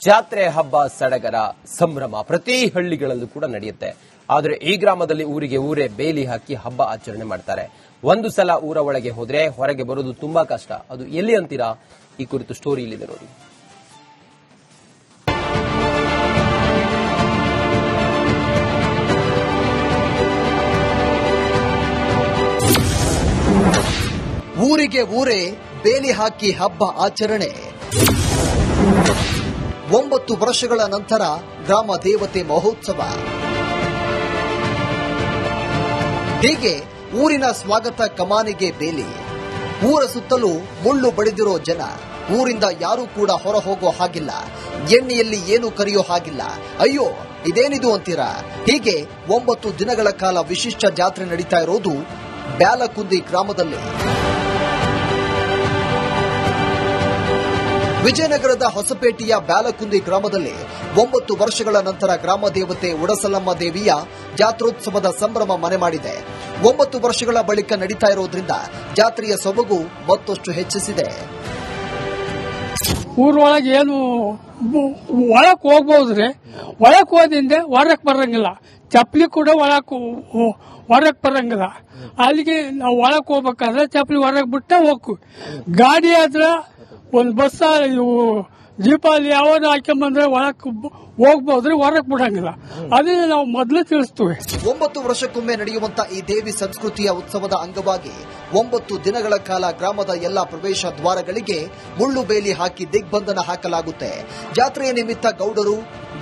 ಜಾತ್ರೆ ಹಬ್ಬ ಸಡಗರ ಸಂಭ್ರಮ ಪ್ರತಿ ಹಳ್ಳಿಗಳಲ್ಲೂ ಕೂಡ ನಡೆಯುತ್ತೆ. ಆದರೆ ಈ ಗ್ರಾಮದಲ್ಲಿ ಊರಿಗೆ ಊರೇ ಬೇಲಿ ಹಾಕಿ ಹಬ್ಬ ಆಚರಣೆ ಮಾಡ್ತಾರೆ. ಒಂದು ಸಲ ಊರ ಒಳಗೆ ಹೋದ್ರೆ ಹೊರಗೆ ಬರೋದು ತುಂಬಾ ಕಷ್ಟ. ಅದು ಎಲ್ಲಿ ಅಂತೀರಾ? ಈ ಕುರಿತು ಸ್ಟೋರಿ ಇಲ್ಲಿದೆ ನೋಡಿ. ಊರಿಗೆ ಊರೇ ಬೇಲಿ ಹಾಕಿ ಹಬ್ಬ ಆಚರಣೆ. 9 ವರ್ಷಗಳ ನಂತರ ಗ್ರಾಮ ದೇವತೆ ಮಹೋತ್ಸವ. ಹೀಗೆ ಊರಿನ ಸ್ವಾಗತ ಕಮಾನಿಗೆ ಬೇಲಿ. ಊರ ಸುತ್ತಲೂ ಮುಳ್ಳು ಬಡಿದಿರೋ ಜನ. ಊರಿಂದ ಯಾರೂ ಕೂಡ ಹೊರ ಹೋಗೋ ಹಾಗಿಲ್ಲ. ಎಣ್ಣೆಯಲ್ಲಿ ಏನು ಕರೆಯೋ ಹಾಗಿಲ್ಲ. ಅಯ್ಯೋ ಇದೇನಿದು ಅಂತೀರಾ? ಹೀಗೆ 9 ದಿನಗಳ ಕಾಲ ವಿಶಿಷ್ಟ ಜಾತ್ರೆ ನಡೀತಾ ಇರೋದು ಬ್ಯಾಲಕುಂದಿ ಗ್ರಾಮದಲ್ಲಿ. ವಿಜಯನಗರದ ಹೊಸಪೇಟೆಯ ಬ್ಯಾಲಕುಂದಿ ಗ್ರಾಮದಲ್ಲಿ 9 ವರ್ಷಗಳ ನಂತರ ಗ್ರಾಮ ದೇವತೆ ಉಡಸಲಮ್ಮ ದೇವಿಯ ಜಾತ್ರೋತ್ಸವದ ಸಂಭ್ರಮ ಮನೆ ಮಾಡಿದೆ. 9 ವರ್ಷಗಳ ಬಳಿಕ ನಡೀತಾ ಇರೋದ್ರಿಂದ ಜಾತ್ರೆಯ ಸೊಬಗು ಮತ್ತಷ್ಟು ಹೆಚ್ಚಿಸಿದೆ. ಊರೊಳಗೆ ಏನು ಒಳಕ್ ಹೋಗ್ಬೋದ್ರಿ, ಒಳಕ್ ಹೋದಿಂದ ಹೊರಕ್ ಬರಂಗಿಲ್ಲ. ಚಪ್ಪಲಿ ಕೂಡ ಹೊರಕ್ ಬರಂಗಿಲ್ಲ. ಅಲ್ಲಿಗೆ ನಾವು ಒಳಕ್ ಹೋಗ್ಬೇಕಾದ್ರೆ ಚಪ್ಪಲಿ ಹೊರಗ್ ಬಿಟ್ಟ ಹೋಗ್ಕು. ಗಾಡಿ ಆದ್ರ ಒಂದು ಬಸ್ ಇವು ಜೀಪಲ್ಲಿ ಯಾವಾಗ ಹಾಕೊಂಡ್ಬಂದ್ರೆ ಒಳಕ್ ಹೋಗ್ಬೋದ್ರಿ, ಹೊರಕ್ ಬಿಡಂಗಿಲ್ಲ. ಅದನ್ನ ನಾವು ಮೊದಲು ತಿಳಿಸ್ತೇವೆ. 9 ವರ್ಷಕ್ಕೊಮ್ಮೆ ನಡೆಯುವಂತ ಈ ದೇವಿ ಸಂಸ್ಕೃತಿಯ ಉತ್ಸವದ ಅಂಗವಾಗಿ 9 ದಿನಗಳ ಕಾಲ ಗ್ರಾಮದ ಎಲ್ಲಾ ಪ್ರವೇಶ ದ್ವಾರಗಳಿಗೆ ಮುಳ್ಳು ಬೇಲಿ ಹಾಕಿ ದಿಗ್ಬಂಧನ ಹಾಕಲಾಗುತ್ತೆ. ಜಾತ್ರೆಯ ನಿಮಿತ್ತ ಗೌಡರು,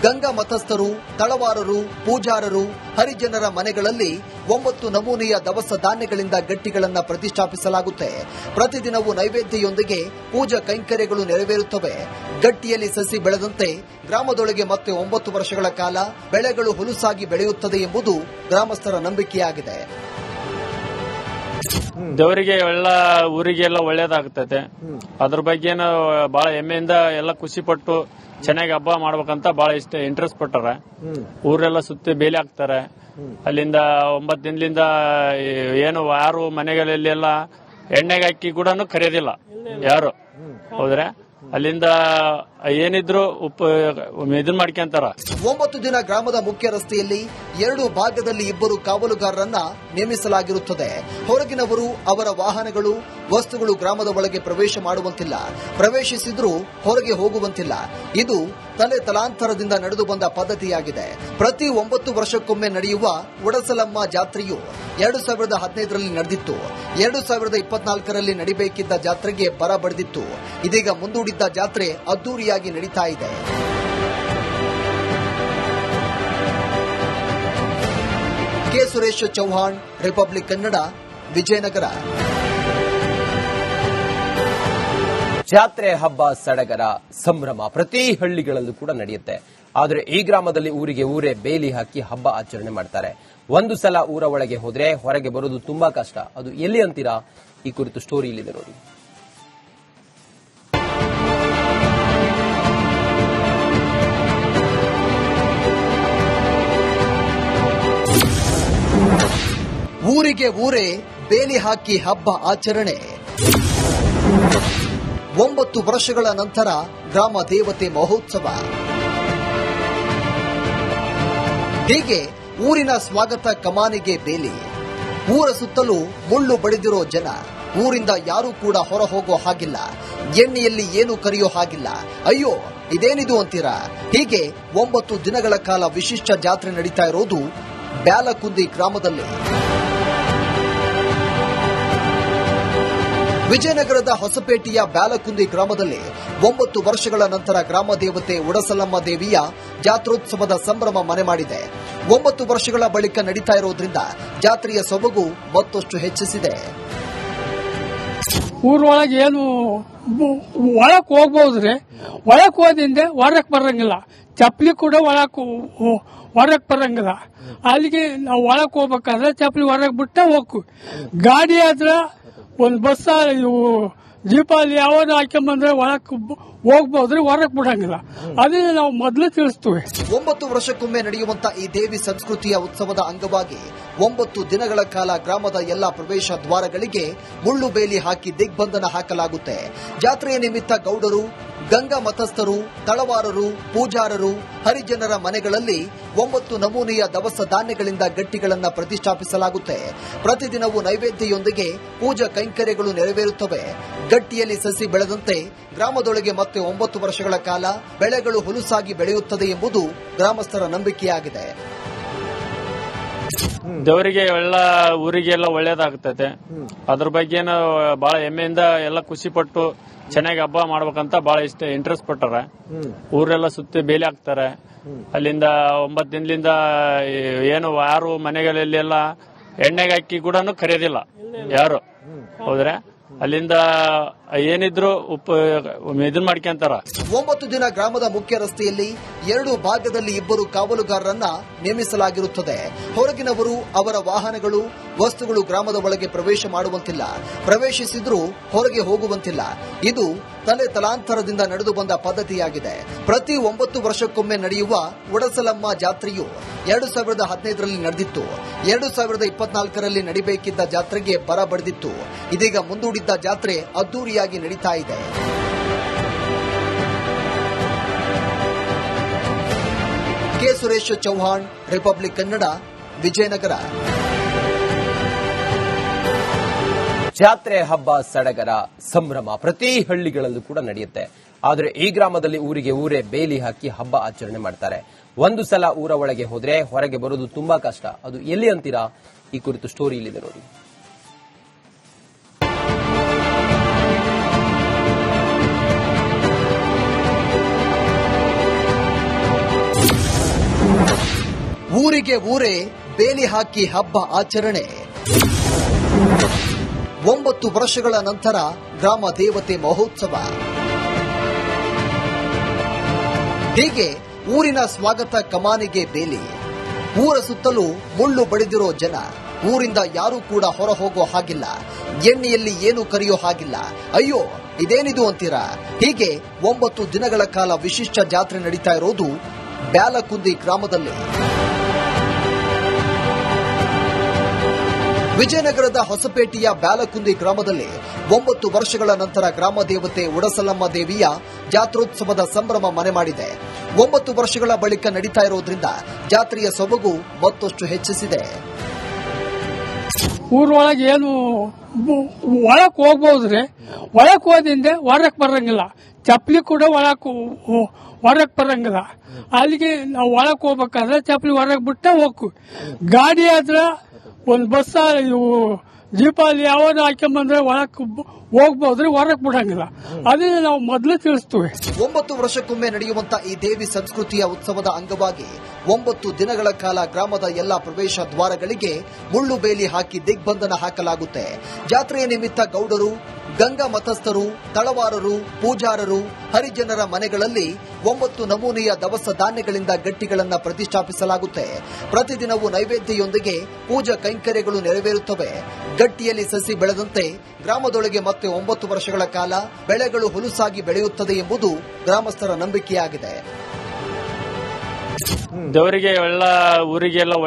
ಗಂಗಾ ಮತಸ್ಥರು, ತಳವಾರರು, ಪೂಜಾರರು, ಹರಿಜನರ ಮನೆಗಳಲ್ಲಿ 9 ನಮೂನೆಯ ದವಸ ಧಾನ್ಯಗಳಿಂದ ಗಟ್ಟಿಗಳನ್ನು ಪ್ರತಿಷ್ಠಾಪಿಸಲಾಗುತ್ತೆ. ಪ್ರತಿದಿನವೂ ನೈವೇದ್ಯದೊಂದಿಗೆ ಪೂಜಾ ಕೈಂಕರ್ಯಗಳು ನೆರವೇರುತ್ತವೆ. ಗಟ್ಟಿಯಲ್ಲಿ ಸಸಿ ಬೆಳೆದಂತೆ ಗ್ರಾಮದೊಳಗೆ ಮತ್ತೆ 9 ವರ್ಷಗಳ ಕಾಲ ಬೆಳೆಗಳು ಹುಲುಸಾಗಿ ಬೆಳೆಯುತ್ತದೆ ಎಂಬುದು ಗ್ರಾಮಸ್ಥರ ನಂಬಿಕೆಯಾಗಿದೆ. ದೇವರಿಗೆ ಎಲ್ಲ ಊರಿಗೆಲ್ಲ ಒಳ್ಳೇದಾಗ್ತದೆ. ಅದ್ರ ಬಗ್ಗೆ ಬಹಳ ಹೆಮ್ಮೆಯಿಂದ ಎಲ್ಲ ಖುಷಿ ಪಟ್ಟು ಚೆನ್ನಾಗಿ ಹಬ್ಬ ಮಾಡ್ಬೇಕಂತ ಬಹಳ ಇಂಟ್ರೆಸ್ಟ್ ಪಟ್ಟಾರ. ಊರೆಲ್ಲ ಸುತ್ತಿ ಬೇಲಿ ಹಾಕ್ತಾರೆ. ಅಲ್ಲಿಂದ 9 ದಿನದಿಂದ ಏನು ಯಾರು ಮನೆಗಳಲ್ಲೆಲ್ಲ ಎಣ್ಣೆಗೆ ಹಾಕಿ ಕೂಡ ಕರೆಯೋದಿಲ್ಲ ಯಾರು. ಹೌದ್ರೆ ಅಲ್ಲಿಂದ ಏನಿದ್ರು ಇದನ್ ಮಾಡ್ಕೊಂತಾರ. 9 ದಿನ ಗ್ರಾಮದ ಮುಖ್ಯ ರಸ್ತೆಯಲ್ಲಿ 2 ಭಾಗದಲ್ಲಿ 2 ಕಾವಲುಗಾರರನ್ನ ನೇಮಿಸಲಾಗಿರುತ್ತದೆ. ಹೊರಗಿನವರು ಅವರ ವಾಹನಗಳು, ವಸ್ತುಗಳು ಗ್ರಾಮದ ಒಳಗೆ ಪ್ರವೇಶ ಮಾಡುವಂತಿಲ್ಲ. ಪ್ರವೇಶಿಸಿದ್ರೂ ಹೊರಗೆ ಹೋಗುವಂತಿಲ್ಲ. ಇದು ತಲೆ ತಲಾಂತರದಿಂದ ನಡೆದು ಬಂದ ಪದ್ಧತಿಯಾಗಿದೆ. ಪ್ರತಿ 9 ವರ್ಷಕ್ಕೊಮ್ಮೆ ನಡೆಯುವ ಉಡಸಲಮ್ಮ ಜಾತ್ರೆಯು 2015ರಲ್ಲಿ ನಡೆದಿತ್ತು. 2024ರಲ್ಲಿ ನಡಿಬೇಕಿದ್ದ ಜಾತ್ರೆಗೆ ಬರ ಬಡಿದಿತ್ತು. ಇದೀಗ ಮುಂದೂಡಿದ್ದ ಜಾತ್ರೆ ಅದ್ದೂರಿಯಾಗಿ ನಡೀತಾ ಇದೆ. K Suresh Chauhan, Republic Kannada, Vijayanagara. ಜಾತ್ರೆ ಹಬ್ಬ ಸಡಗರ ಸಂಭ್ರಮ ಪ್ರತಿ ಹಳ್ಳಿಗಳಲ್ಲೂ ಕೂಡ ನಡೆಯುತ್ತೆ. ಆದರೆ ಈ ಗ್ರಾಮದಲ್ಲಿ ಊರಿಗೆ ಊರೇ ಬೇಲಿ ಹಾಕಿ ಹಬ್ಬ ಆಚರಣೆ ಮಾಡ್ತಾರೆ. ಒಂದು ಸಲ ಊರ ಒಳಗೆ ಹೋದ್ರೆ ಹೊರಗೆ ಬರೋದು ತುಂಬಾ ಕಷ್ಟ. ಅದು ಎಲ್ಲಿ ಅಂತೀರಾ? ಈ ಕುರಿತು ಸ್ಟೋರಿ ಇಲ್ಲಿದೆ ನೋಡಿ. ಊರಿಗೆ ಊರೇ ಬೇಲಿ ಹಾಕಿ ಹಬ್ಬ ಆಚರಣೆ. 9 ವರ್ಷಗಳ ನಂತರ ಗ್ರಾಮ ದೇವತೆ ಮಹೋತ್ಸವ. ಹೀಗೆ ಊರಿನ ಸ್ವಾಗತ ಕಮಾನಿಗೆ ಬೇಲಿ. ಊರ ಸುತ್ತಲೂ ಮುಳ್ಳು ಬಡಿದಿರೋ ಜನ. ಊರಿಂದ ಯಾರೂ ಕೂಡ ಹೊರ ಹೋಗೋ ಹಾಗಿಲ್ಲ. ಎಣ್ಣೆಯಲ್ಲಿ ಏನು ಕರೆಯೋ ಹಾಗಿಲ್ಲ. ಅಯ್ಯೋ ಇದೇನಿದು ಅಂತೀರಾ? ಹೀಗೆ 9 ದಿನಗಳ ಕಾಲ ವಿಶಿಷ್ಟ ಜಾತ್ರೆ ನಡೀತಾ ಇರೋದು ಬ್ಯಾಲಕುಂದಿ ಗ್ರಾಮದಲ್ಲಿ. ವಿಜಯನಗರದ ಹೊಸಪೇಟೆಯ ಬ್ಯಾಲಕುಂದಿ ಗ್ರಾಮದಲ್ಲಿ 9 ವರ್ಷಗಳ ನಂತರ ಗ್ರಾಮ ದೇವತೆ ಉಡಸಲಮ್ಮ ದೇವಿಯ ಜಾತ್ರೋತ್ಸವದ ಸಂಭ್ರಮ ಮನೆ ಮಾಡಿದೆ. 9 ವರ್ಷಗಳ ಬಳಿಕ ನಡೀತಾ ಇರೋದ್ರಿಂದ ಜಾತ್ರೆಯ ಸೊಬಗು ಮತ್ತಷ್ಟು ಹೆಚ್ಚಿಸಿದೆ. ಊರೊಳಗೆ ಏನು ಒಳಕ್ ಹೋಗ್ಬೋದ್ರಿ, ಒಳಕ್ ಹೋದಿಂದ ಹೊರಕ್ ಬರಂಗಿಲ್ಲ. ಚಪ್ಪಲಿ ಕೂಡ ಹೊರಕ್ ಬರಂಗಿಲ್ಲ. ಅಲ್ಲಿಗೆ ನಾವು ಒಳಕ್ ಹೋಗ್ಬೇಕಾದ್ರೆ ಚಪ್ಪಲಿ ಹೊರಗ್ ಬಿಟ್ಟ ಹೋಗ್ಕು. ಗಾಡಿ ಆದ್ರ ಒಂದು ಬಸ್ ಇವು ಜೀಪಲ್ಲಿ ಯಾವಾಗ ಹಾಕೊಂಡ್ಬಂದ್ರೆ ಒಳಕ್ ಹೋಗ್ಬೋದ್ರಿ, ಹೊರಕ್ ಬಿಡಂಗಿಲ್ಲ. ಅದನ್ನ ನಾವು ಮೊದಲು ತಿಳಿಸ್ತೇವೆ. 9 ವರ್ಷಕ್ಕೊಮ್ಮೆ ನಡೆಯುವಂತ ಈ ದೇವಿ ಸಂಸ್ಕೃತಿಯ ಉತ್ಸವದ ಅಂಗವಾಗಿ 9 ದಿನಗಳ ಕಾಲ ಗ್ರಾಮದ ಎಲ್ಲಾ ಪ್ರವೇಶ ದ್ವಾರಗಳಿಗೆ ಮುಳ್ಳು ಬೇಲಿ ಹಾಕಿ ದಿಗ್ಬಂಧನ ಹಾಕಲಾಗುತ್ತೆ. ಜಾತ್ರೆಯ ನಿಮಿತ್ತ ಗೌಡರು, ಗಂಗಾ ಮತಸ್ಥರು, ತಳವಾರರು, ಪೂಜಾರರು, ಹರಿಜನರ ಮನೆಗಳಲ್ಲಿ 9 ನಮೂನೆಯ ದವಸ ಧಾನ್ಯಗಳಿಂದ ಗಟ್ಟಿಗಳನ್ನು ಪ್ರತಿಷ್ಠಾಪಿಸಲಾಗುತ್ತೆ. ಪ್ರತಿದಿನವೂ ನೈವೇದ್ಯದೊಂದಿಗೆ ಪೂಜಾ ಕೈಂಕರ್ಯಗಳು ನೆರವೇರುತ್ತವೆ. ಗಟ್ಟಿಯಲ್ಲಿ ಸಸಿ ಬೆಳೆದಂತೆ ಗ್ರಾಮದೊಳಗೆ ಮತ್ತೆ 9 ವರ್ಷಗಳ ಕಾಲ ಬೆಳೆಗಳು ಹುಲುಸಾಗಿ ಬೆಳೆಯುತ್ತದೆ ಎಂಬುದು ಗ್ರಾಮಸ್ಥರ ನಂಬಿಕೆಯಾಗಿದೆ. ದೇವರಿಗೆ ಎಲ್ಲ ಊರಿಗೆಲ್ಲ ಒಳ್ಳೇದಾಗ್ತೈತೆ. ಅದ್ರ ಬಗ್ಗೆ ಬಹಳ ಹೆಮ್ಮೆಯಿಂದ ಎಲ್ಲ ಖುಷಿ ಪಟ್ಟು ಚೆನ್ನಾಗಿ ಹಬ್ಬ ಮಾಡ್ಬೇಕಂತ ಬಹಳ ಇಂಟ್ರೆಸ್ಟ್ ಪಟ್ಟಾರ. ಊರೆಲ್ಲ ಸುತ್ತಿ ಬೇಲಿ ಹಾಕ್ತಾರೆ. ಅಲ್ಲಿಂದ 9 ದಿನದಿಂದ ಏನು ಯಾರು ಮನೆಗಳಲ್ಲೆಲ್ಲ ಎಣ್ಣೆಗೆ ಹಾಕಿ ಕೂಡ ಕರೆಯೋದಿಲ್ಲ ಯಾರು, ಹೌದ್ರೆ ಅಲ್ಲಿಂದ ಏನಿದ್ರು ಇದನ್ ಮಾಡ್ಕೊಂತಾರ. 9 ದಿನ ಗ್ರಾಮದ ಮುಖ್ಯ ರಸ್ತೆಯಲ್ಲಿ 2 ಭಾಗದಲ್ಲಿ 2 ಕಾವಲುಗಾರರನ್ನ ನೇಮಿಸಲಾಗಿರುತ್ತದೆ. ಹೊರಗಿನವರು ಅವರ ವಾಹನಗಳು, ವಸ್ತುಗಳು ಗ್ರಾಮದ ಒಳಗೆ ಪ್ರವೇಶ ಮಾಡುವಂತಿಲ್ಲ. ಪ್ರವೇಶಿಸಿದ್ರೂ ಹೊರಗೆ ಹೋಗುವಂತಿಲ್ಲ. ಇದು ತಲೆ ತಲಾಂತರದಿಂದ ನಡೆದು ಬಂದ ಪದ್ಧತಿಯಾಗಿದೆ. ಪ್ರತಿ 9 ವರ್ಷಕ್ಕೊಮ್ಮೆ ನಡೆಯುವ ಉಡಸಲಮ್ಮ ಜಾತ್ರೆಯು 2015ರಲ್ಲಿ ನಡೆದಿತ್ತು. 2024ರಲ್ಲಿ ನಡಿಬೇಕಿದ್ದ ಜಾತ್ರೆಗೆ ಬರ ಬಡಿದಿತ್ತು. ಇದೀಗ ಮುಂದೂಡಿದ್ದ ಜಾತ್ರೆ ಅದ್ದೂರಿಯಾಗಿ ನಡೀತಾ ಇದೆ. K Suresh Chauhan, Republic Kannada, Vijayanagara. ಜಾತ್ರೆ, ಹಬ್ಬ, ಸಡಗರ, ಸಂಭ್ರಮ ಪ್ರತಿ ಹಳ್ಳಿಗಳಲ್ಲೂ ಕೂಡ ನಡೆಯುತ್ತೆ. ಆದರೆ ಈ ಗ್ರಾಮದಲ್ಲಿ ಊರಿಗೆ ಊರೇ ಬೇಲಿ ಹಾಕಿ ಹಬ್ಬ ಆಚರಣೆ ಮಾಡ್ತಾರೆ. ಒಂದು ಸಲ ಊರ ಒಳಗೆ ಹೋದ್ರೆ ಹೊರಗೆ ಬರೋದು ತುಂಬಾ ಕಷ್ಟ. ಅದು ಎಲ್ಲಿ ಅಂತೀರಾ? ಈ ಕುರಿತು ಸ್ಟೋರಿ ಇಲ್ಲಿದೆ ನೋಡಿ. ಊರಿಗೆ ಊರೇ ಬೇಲಿ ಹಾಕಿ ಹಬ್ಬ ಆಚರಣೆ. 9 ವರ್ಷಗಳ ನಂತರ ಗ್ರಾಮ ದೇವತೆ ಮಹೋತ್ಸವ. ಹೀಗೆ ಊರಿನ ಸ್ವಾಗತ ಕಮಾನಿಗೆ ಬೇಲಿ. ಊರ ಸುತ್ತಲೂ ಮುಳ್ಳು ಬಡಿದಿರೋ ಜನ. ಊರಿಂದ ಯಾರೂ ಕೂಡ ಹೊರ ಹೋಗೋ ಹಾಗಿಲ್ಲ. ಎಣ್ಣೆಯಲ್ಲಿ ಏನು ಕರೆಯೋ ಹಾಗಿಲ್ಲ. ಅಯ್ಯೋ ಇದೇನಿದು ಅಂತೀರಾ? ಹೀಗೆ 9 ದಿನಗಳ ಕಾಲ ವಿಶಿಷ್ಟ ಜಾತ್ರೆ ನಡೀತಾ ಇರೋದು ಬ್ಯಾಲಕುಂದಿ ಗ್ರಾಮದಲ್ಲಿ. ವಿಜಯನಗರದ ಹೊಸಪೇಟೆಯ ಬ್ಯಾಲಕುಂದಿ ಗ್ರಾಮದಲ್ಲಿ 9 ವರ್ಷಗಳ ನಂತರ ಗ್ರಾಮ ದೇವತೆ ಉಡಸಲಮ್ಮ ದೇವಿಯ ಜಾತ್ರೋತ್ಸವದ ಸಂಭ್ರಮ ಮನೆ ಮಾಡಿದೆ. 9 ವರ್ಷಗಳ ಬಳಿಕ ನಡೀತಾ ಇರೋದ್ರಿಂದ ಜಾತ್ರೆಯ ಸೊಬಗು ಮತ್ತಷ್ಟು ಹೆಚ್ಚಿಸಿದೆ. ಊರೊಳಗೆ ಏನು ಒಳಕ್ ಹೋಗ್ಬೋದ್ರಿ, ಒಳಕ್ ಹೋದಿಂದ ಹೊರಕ್ ಬರಂಗಿಲ್ಲ. ಚಪ್ಪಲಿ ಕೂಡ ಹೊರಕ್ ಬರಂಗಿಲ್ಲ. ಅಲ್ಲಿಗೆ ನಾವು ಒಳಕ್ ಹೋಗ್ಬೇಕಾದ್ರೆ ಚಪ್ಪಲಿ ಹೊರಗ್ ಬಿಟ್ಟ ಹೋಗ್ಕು. ಗಾಡಿ ಆದ್ರ ಒಂದು ಬಸ್ ಜೀಪಲ್ಲಿ ಯಾವ್ದು ಹಾಕೊಂಡ್ಬಂದ್ರೆ ಒಳಕ್ ಹೋಗ್ಬೋದ್ರಿ, ಹೊರಕ್ ಬಿಡಂಗಿಲ್ಲ. ಅದನ್ನ ನಾವು ಮೊದಲು ತಿಳಿಸ್ತೀವಿ. 9 ವರ್ಷಕ್ಕೊಮ್ಮೆ ನಡೆಯುವಂತ ಈ ದೇವಿ ಸಂಸ್ಕೃತಿಯ ಉತ್ಸವದ ಅಂಗವಾಗಿ 9 ದಿನಗಳ ಕಾಲ ಗ್ರಾಮದ ಎಲ್ಲಾ ಪ್ರವೇಶ ದ್ವಾರಗಳಿಗೆ ಮುಳ್ಳು ಬೇಲಿ ಹಾಕಿ ದಿಗ್ಬಂಧನ ಹಾಕಲಾಗುತ್ತೆ. ಜಾತ್ರೆಯ ನಿಮಿತ್ತ ಗೌಡರು, ಗಂಗಾ ಮತಸ್ಥರು, ತಳವಾರರು, ಪೂಜಾರರು, ಹರಿಜನರ ಮನೆಗಳಲ್ಲಿ 9 ನಮೂನೆಯ ದವಸ ಧಾನ್ಯಗಳಿಂದ ಗಟ್ಟಿಗಳನ್ನು ಪ್ರತಿಷ್ಠಾಪಿಸಲಾಗುತ್ತೆ. ಪ್ರತಿದಿನವೂ ನೈವೇದ್ಯದೊಂದಿಗೆ ಪೂಜಾ ಕೈಂಕರ್ಯಗಳು ನೆರವೇರುತ್ತವೆ. ಗಟ್ಟಿಯಲ್ಲಿ ಸಸಿ ಬೆಳೆದಂತೆ ಗ್ರಾಮದೊಳಗೆ ಮತ್ತೆ 9 ವರ್ಷಗಳ ಕಾಲ ಬೆಳೆಗಳು ಹುಲುಸಾಗಿ ಬೆಳೆಯುತ್ತದೆ ಎಂಬುದು ಗ್ರಾಮಸ್ಥರ ನಂಬಿಕೆಯಾಗಿದೆ. ದೇವರಿಗೆ ಎಲ್ಲ ಊರಿಗೆಲ್ಲ